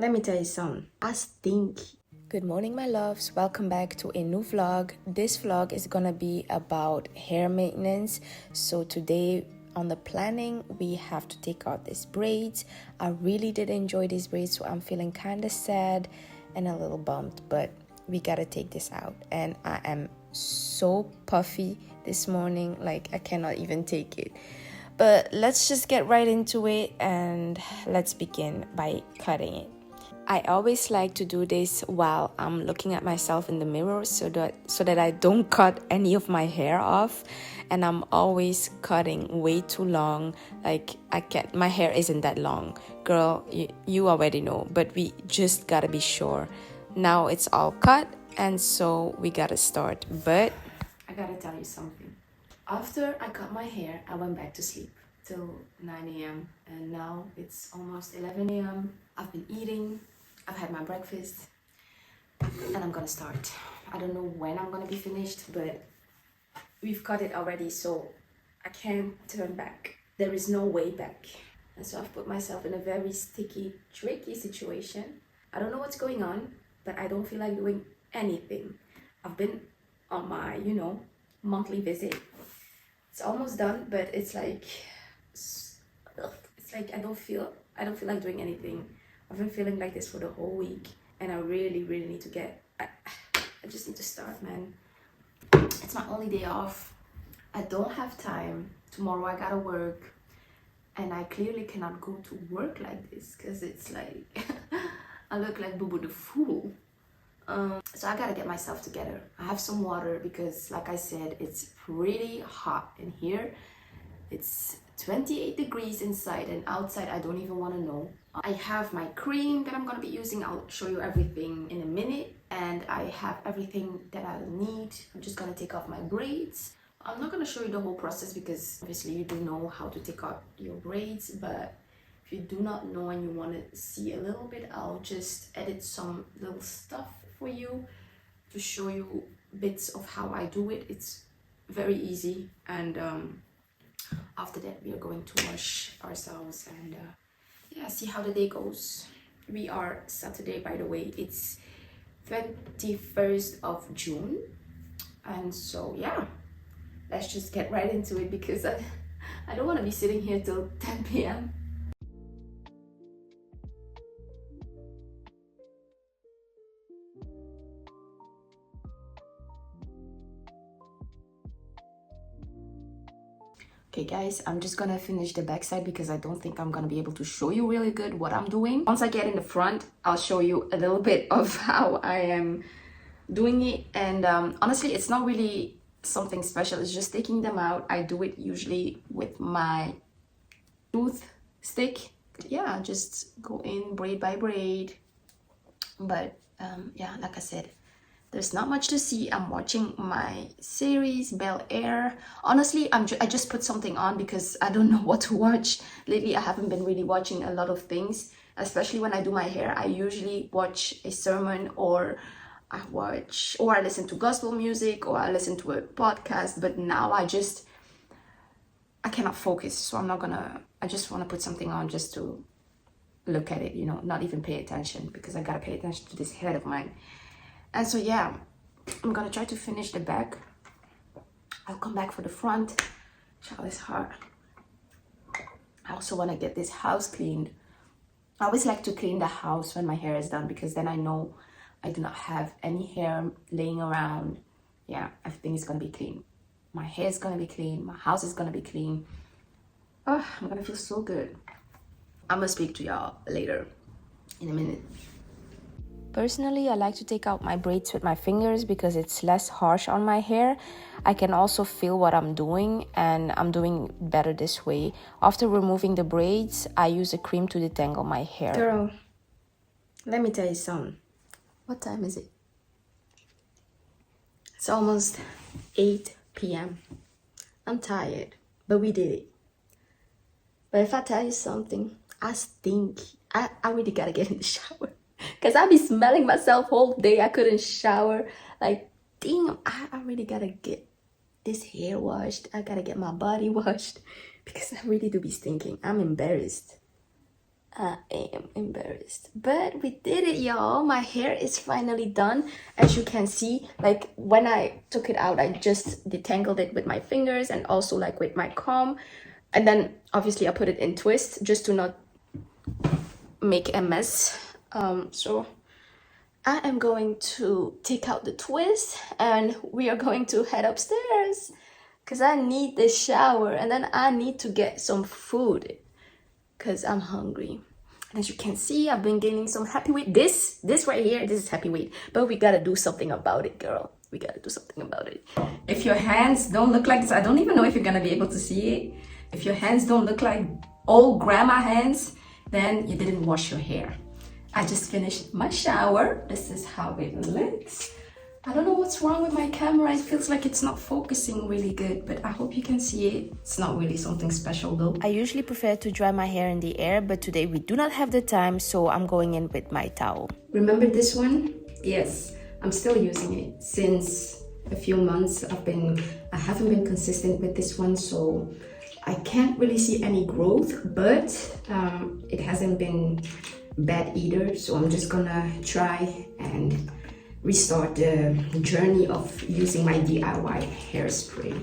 Let me tell you something. I stink. Good morning, my loves. Welcome back to a new vlog. This vlog is gonna be about hair maintenance. So today on the planning, we have to take out these braids. I really did enjoy these braids, so I'm feeling kind of sad and a little bummed, but we gotta take this out. And I am so puffy this morning, like I cannot even take it. But let's just get right into it and let's begin by cutting it. I always like to do this while I'm looking at myself in the mirror so that I don't cut any of my hair off, and I'm always cutting way too long. Like my hair isn't that long, girl, you already know, but we just gotta be sure. Now it's all cut, and so we gotta start. But I gotta tell you something. After I cut my hair, I went back to sleep till 9 a.m. and now it's almost 11 a.m. I've been eating, I've had my breakfast, and I'm gonna start. I don't know when I'm gonna be finished, but we've cut it already, so I can't turn back. There is no way back. And so I've put myself in a very sticky, tricky situation. I don't know what's going on, but I don't feel like doing anything. I've been on my, monthly visit. It's almost done, but it's like I don't feel like doing anything. I've been feeling like this for the whole week, and I really need to I just need to start, man. It's my only day off. I don't have time. Tomorrow I gotta work, and I clearly cannot go to work like this because it's like I look like Boo Boo the Fool. So I gotta get myself together. I have some water because, like I said, it's pretty hot in here. It's 28 degrees inside, and outside I don't even want to know. I have my cream that I'm gonna be using. I'll show you everything in a minute, and I have everything that I need. I'm just gonna take off my braids. I'm not gonna show you the whole process because obviously you do know how to take out your braids, but if you do not know and you want to see a little bit, I'll just edit some little stuff for you to show you bits of how I do it. It's very easy, and after that we are going to wash ourselves and see how the day goes. We are Saturday, by the way. It's 21st of June, and so let's just get right into it because I don't want to be sitting here till 10 p.m. Okay guys, I'm just gonna finish the backside because I don't think I'm gonna be able to show you really good what I'm doing. Once I get in the front, I'll show you a little bit of how I am doing it. And honestly, it's not really something special. It's just taking them out. I do it usually with my tooth stick. Yeah, just go in braid by braid. But like I said, there's not much to see. I'm watching my series, Bel Air. Honestly, I just put something on because I don't know what to watch. Lately, I haven't been really watching a lot of things, especially when I do my hair. I usually watch a sermon, or I listen to gospel music, or I listen to a podcast. But now I cannot focus. So I just want to put something on just to look at it, not even pay attention, because I gotta pay attention to this head of mine. And so I'm gonna try to finish the back. I'll come back for the front. Child, is hard. I also want to get this house cleaned. I always like to clean the house when my hair is done because then I know I do not have any hair laying around. Yeah, everything is gonna be clean. My hair is gonna be clean. My house is gonna be clean. Oh, I'm gonna feel so good. I'm gonna speak to y'all later in a minute. Personally, I like to take out my braids with my fingers because it's less harsh on my hair. I can also feel what I'm doing, and I'm doing better this way. After removing the braids, I use a cream to detangle my hair. Girl, let me tell you something. What time is it? It's almost 8 p.m. I'm tired, but we did it. But if I tell you something, I stink. I really gotta get in the shower. Because I be smelling myself whole day. I couldn't shower. Like, damn, I really gotta get this hair washed. I gotta get my body washed. Because I really do be stinking. I'm embarrassed. I am embarrassed, but we did it, y'all. My hair is finally done. As you can see, like when I took it out, I just detangled it with my fingers and also like with my comb, and then obviously I put it in twist just to not make a mess. So I am going to take out the twist and we are going to head upstairs because I need the shower and then I need to get some food because I'm hungry. And as you can see, I've been gaining some happy weight. This right here, this is happy weight. But we gotta do something about it, girl. We gotta do something about it. If your hands don't look like this, I don't even know if you're gonna be able to see it. If your hands don't look like old grandma hands, then you didn't wash your hair. I just finished my shower. This is how it looks. I don't know what's wrong with my camera. It feels like it's not focusing really good, but I hope you can see it. It's not really something special though. I usually prefer to dry my hair in the air, but today we do not have the time, so I'm going in with my towel. Remember this one? Yes, I'm still using it since a few months. I haven't been consistent with this one, so I can't really see any growth, but it hasn't been bad either. So I'm just gonna try and restart the journey of using my DIY hairspray.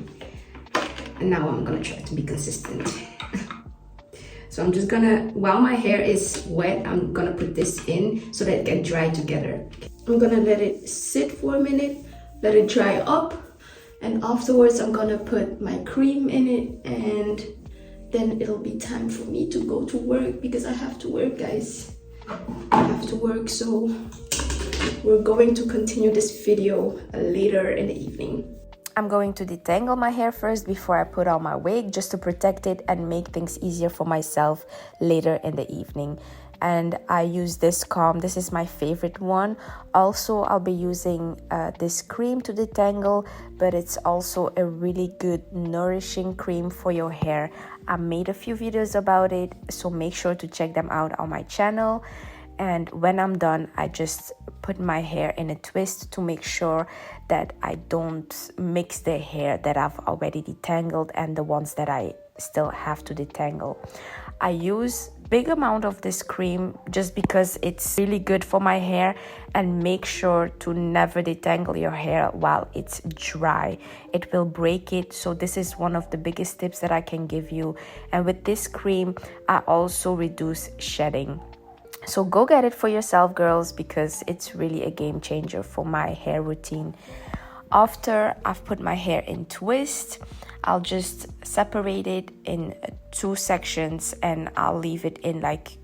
And now I'm gonna try to be consistent. So I'm just gonna, while my hair is wet, I'm gonna put this in so that it can dry together. I'm gonna let it sit for a minute, let it dry up, and afterwards I'm gonna put my cream in it, and then it'll be time for me to go to work because I have to work, guys. I have to work, so we're going to continue this video later in the evening. I'm going to detangle my hair first before I put on my wig, just to protect it and make things easier for myself later in the evening. And I use this comb. This is my favorite one. Also, I'll be using this cream to detangle, but it's also a really good nourishing cream for your hair. I made a few videos about it, so make sure to check them out on my channel. And when I'm done, I just put my hair in a twist to make sure that I don't mix the hair that I've already detangled and the ones that I still have to detangle. I use big amount of this cream just because it's really good for my hair, and make sure to never detangle your hair while it's dry. It will break it. So this is one of the biggest tips that I can give you. And with this cream, I also reduce shedding. So go get it for yourself, girls, because it's really a game changer for my hair routine. After I've put my hair in twist, I'll just separate it in 2 sections and I'll leave it in like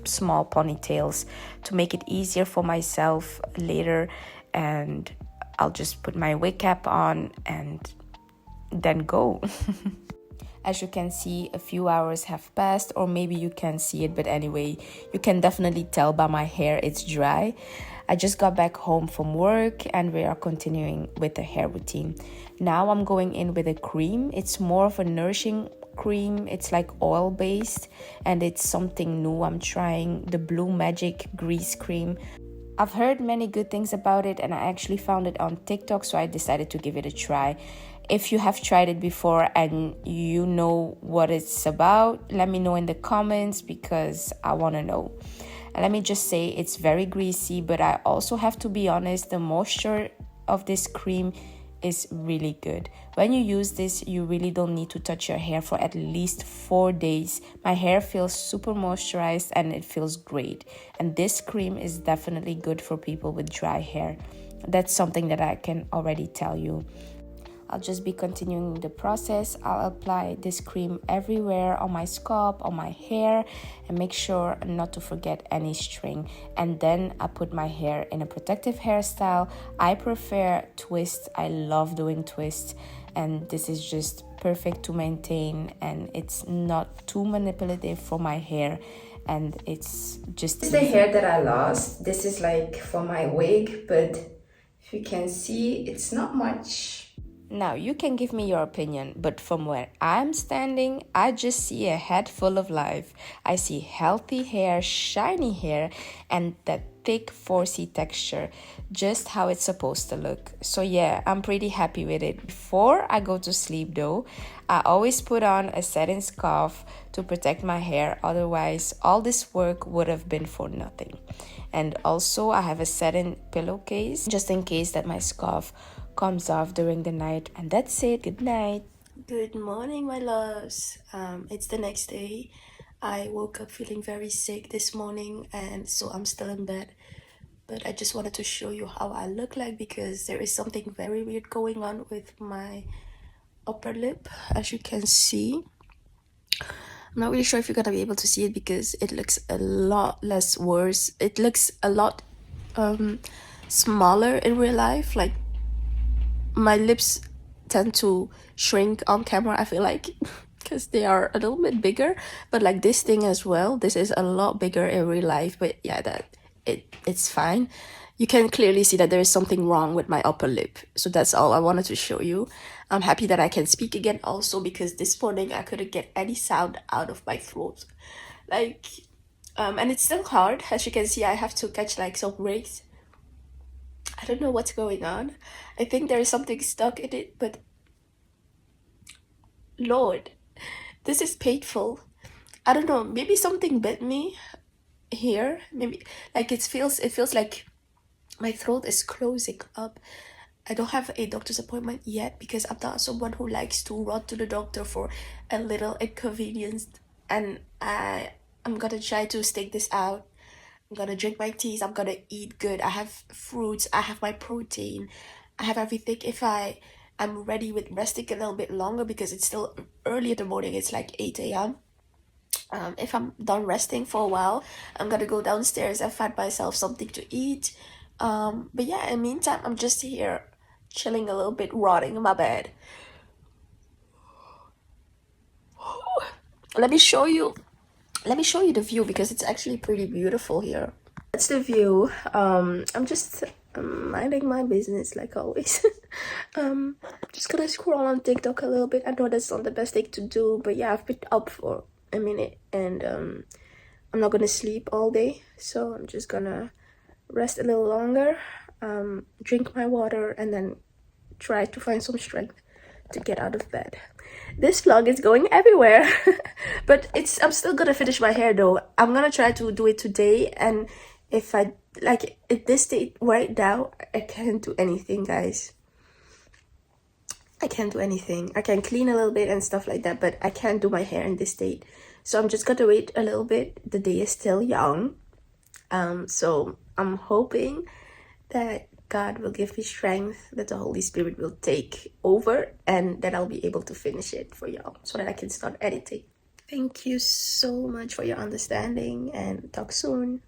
small ponytails to make it easier for myself later. And I'll just put my wig cap on and then go. As you can see, a few hours have passed, or maybe you can't see it, but anyway, you can definitely tell by my hair it's dry. I just got back home from work and we are continuing with the hair routine. Now I'm going in with a cream. It's more of a nourishing cream. It's like oil based and it's something new. I'm trying the Blue Magic grease cream. I've heard many good things about it and I actually found it on TikTok, so I decided to give it a try. If you have tried it before and you know what it's about, let me know in the comments because I want to know. And let me just say, it's very greasy, but I also have to be honest, the moisture of this cream is really good. When you use this, you really don't need to touch your hair for at least 4 days. My hair feels super moisturized and it feels great. And this cream is definitely good for people with dry hair. That's something that I can already tell you. I'll just be continuing the process. I'll apply this cream everywhere on my scalp, on my hair, and make sure not to forget any string. And then I put my hair in a protective hairstyle. I prefer twists. I love doing twists, and this is just perfect to maintain, and it's not too manipulative for my hair, and it's just... This is the hair that I lost. This is like for my wig, but if you can see, it's not much. Now, you can give me your opinion, but from where I'm standing, I just see a head full of life. I see healthy hair, shiny hair, and that thick, forcey texture, just how it's supposed to look. So yeah, I'm pretty happy with it. Before I go to sleep though, I always put on a satin scarf to protect my hair, otherwise all this work would have been for nothing. And also I have a satin pillowcase just in case that my scarf comes off during the night. And that's it. Good night. Good morning, my loves. It's the next day. I woke up feeling very sick this morning, and so I'm still in bed. But I just wanted to show you how I look like because there is something very weird going on with my upper lip, as you can see. I'm not really sure if you're gonna be able to see it because it looks a lot less worse. It looks a lot smaller in real life. Like, my lips tend to shrink on camera, I feel like, because they are a little bit bigger. But like this thing as well, this is a lot bigger in real life. But yeah, it's fine. You can clearly see that there is something wrong with my upper lip. So that's all I wanted to show you. I'm happy that I can speak again also because this morning I couldn't get any sound out of my throat. Like, and it's still hard. As you can see, I have to catch like some breaks. I don't know what's going on. I think there is something stuck in it, but Lord, this is painful. I don't know, maybe something bit me here. Maybe like it feels like my throat is closing up. I don't have a doctor's appointment yet because I'm not someone who likes to run to the doctor for a little inconvenience, and I'm gonna try to stick this out. I'm gonna drink my teas, I'm gonna eat good. I have fruits, I have my protein, I have everything. If I'm ready with resting a little bit longer because it's still early in the morning, it's like 8 a.m. If I'm done resting for a while, I'm gonna go downstairs and find myself something to eat. But yeah, in the meantime, I'm just here chilling a little bit, rotting in my bed. Let me show you the view because it's actually pretty beautiful here. That's the view. I'm just minding my business like always. Just gonna scroll on TikTok a little bit. I know that's not the best thing to do, but yeah, I've been up for a minute and I'm not gonna sleep all day, so I'm just gonna rest a little longer, drink my water, and then try to find some strength to get out of bed. This vlog is going everywhere. But I'm still gonna finish my hair though. I'm gonna try to do it today, and if I like at this state right now, I can't do anything, guys. I can't do anything. I can clean a little bit and stuff like that, but I can't do my hair in this state. So I'm just gonna wait a little bit. The day is still young. So I'm hoping that God will give me strength, that the Holy Spirit will take over, and that I'll be able to finish it for y'all so that I can start editing. Thank you so much for your understanding, and talk soon.